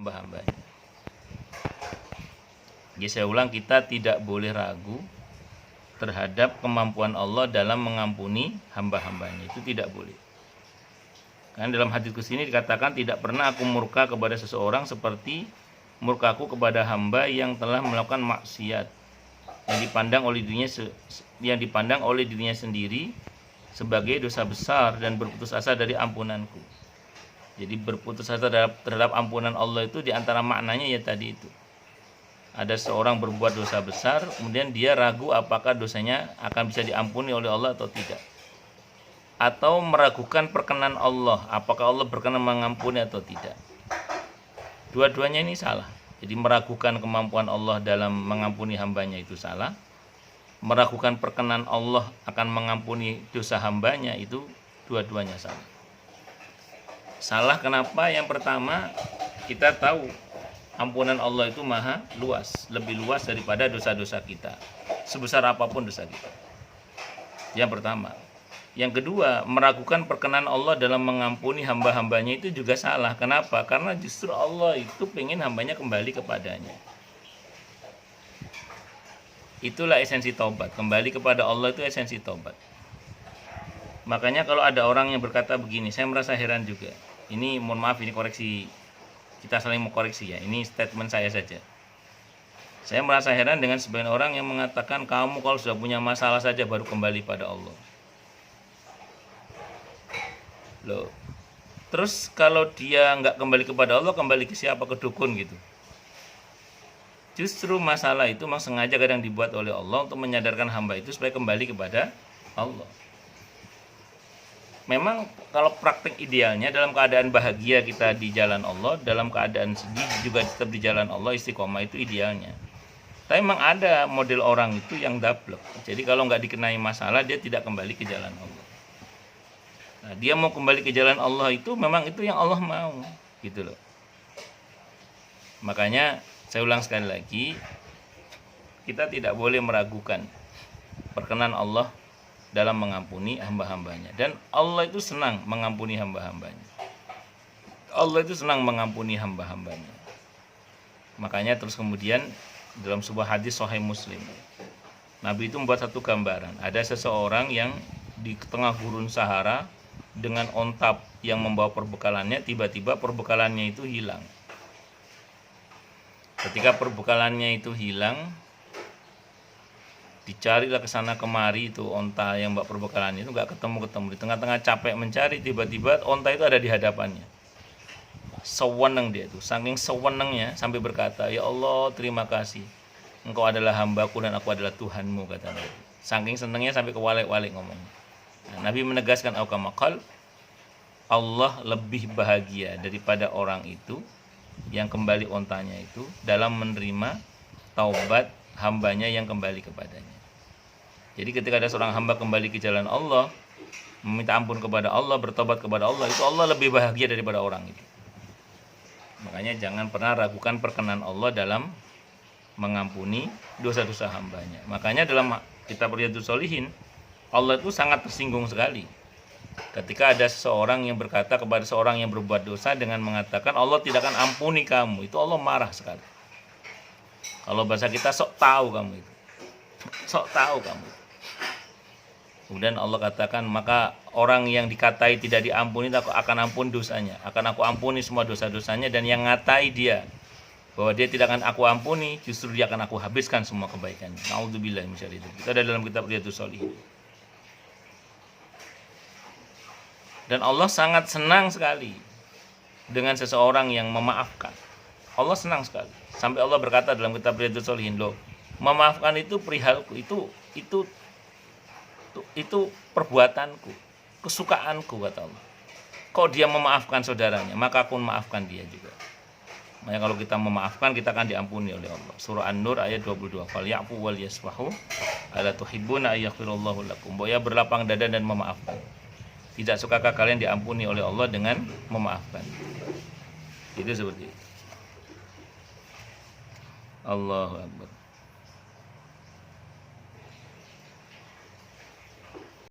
hamba-hambanya. Jadi saya ulang, kita tidak boleh ragu terhadap kemampuan Allah dalam mengampuni hamba-hambanya. Itu tidak boleh. Karena dalam hadis qudsi ini dikatakan, tidak pernah aku murka kepada seseorang seperti murkaku kepada hamba yang telah melakukan maksiat yang dipandang oleh dirinya sendiri sebagai dosa besar dan berputus asa dari ampunanku. Jadi berputus asa terhadap ampunan Allah itu diantara maknanya ya tadi itu. Ada seorang berbuat dosa besar, kemudian dia ragu apakah dosanya akan bisa diampuni oleh Allah atau tidak. Atau meragukan perkenan Allah, apakah Allah berkenan mengampuni atau tidak. Dua-duanya ini salah. Jadi meragukan kemampuan Allah dalam mengampuni hambanya itu salah. Meragukan perkenan Allah akan mengampuni dosa hambanya itu dua-duanya salah. Salah kenapa? Yang pertama, kita tahu ampunan Allah itu maha luas, lebih luas daripada dosa-dosa kita, sebesar apapun dosa kita. Yang pertama. Yang kedua, meragukan perkenan Allah dalam mengampuni hamba-hambanya itu juga salah. Kenapa? Karena justru Allah itu pengen hambanya kembali kepadanya. Itulah esensi taubat. Kembali kepada Allah itu esensi taubat. Makanya kalau ada orang yang berkata begini, saya merasa heran juga. Ini mohon maaf, ini koreksi, kita saling mau koreksi ya. Ini statement saya saja. Saya merasa heran dengan sebagian orang yang mengatakan, kamu kalau sudah punya masalah saja baru kembali pada Allah. Loh, terus kalau dia nggak kembali kepada Allah, kembali ke siapa? Ke dukun gitu. Justru masalah itu memang sengaja kadang dibuat oleh Allah untuk menyadarkan hamba itu supaya kembali kepada Allah. Memang kalau praktek idealnya dalam keadaan bahagia kita di jalan Allah, dalam keadaan sedih juga tetap di jalan Allah, istiqomah itu idealnya. Tapi memang ada model orang itu yang dablek. Jadi kalau nggak dikenai masalah, dia tidak kembali ke jalan Allah. Nah, dia mau kembali ke jalan Allah itu memang itu yang Allah mau, gitu loh. Makanya saya ulang sekali lagi, kita tidak boleh meragukan perkenan Allah dalam mengampuni hamba-hambanya. Dan Allah itu senang mengampuni hamba-hambanya. Allah itu senang mengampuni hamba-hambanya. Makanya terus kemudian dalam sebuah hadis Sahih Muslim, Nabi itu membuat satu gambaran. Ada seseorang yang di tengah gurun Sahara dengan onta yang membawa perbekalannya, tiba-tiba perbekalannya itu hilang. Ketika perbekalannya itu hilang, dicarilah ke sana kemari itu onta yang bawa perbekalannya itu nggak ketemu. Di tengah-tengah capek mencari, tiba-tiba onta itu ada di hadapannya. Sewenang dia itu, saking sewenangnya sampai berkata, ya Allah terima kasih, Engkau adalah hambaku dan aku adalah Tuhanmu, kata Nabi. Saking senangnya sampai kewalik-walik ngomongnya. Nah, Nabi menegaskan aukamakal, Allah lebih bahagia daripada orang itu yang kembali ontanya itu dalam menerima taubat hambanya yang kembali kepadanya. Jadi ketika ada seorang hamba kembali ke jalan Allah, meminta ampun kepada Allah, bertobat kepada Allah, itu Allah lebih bahagia daripada orang itu. Makanya jangan pernah ragukan perkenan Allah dalam mengampuni dosa-dosa hambanya. Makanya dalam kitab Riyadhus Shalihin, Allah itu sangat tersinggung sekali ketika ada seseorang yang berkata kepada seorang yang berbuat dosa dengan mengatakan Allah tidak akan ampuni kamu. Itu Allah marah sekali. Kalau bahasa kita, sok tahu kamu itu. Sok tahu kamu. Kemudian Allah katakan, maka orang yang dikatai tidak diampuni, aku akan ampuni dosanya. Akan aku ampuni semua dosa-dosanya, dan yang ngatai dia bahwa dia tidak akan aku ampuni, justru dia akan aku habiskan semua kebaikannya. Na'udzubillah min syarri dzalik. Itu ada dalam kitab Riyadhus Shalihin. Dan Allah sangat senang sekali dengan seseorang yang memaafkan. Allah senang sekali. Sampai Allah berkata dalam kitab Riyadhus Shalihin, loh, memaafkan itu perihalku, itu perbuatanku, kesukaanku, kata Allah. Kok dia memaafkan saudaranya, maka aku maafkan dia juga. Makanya kalau kita memaafkan, kita akan diampuni oleh Allah. Surah An-Nur ayat 22. Falyafu wal yasfahu ala tuhibbuna ayaghfirallahu lakum. Boya berlapang dada dan memaafkan. Tidak sukakah kalian diampuni oleh Allah dengan memaafkan? Itu seperti itu. Allahu Akbar.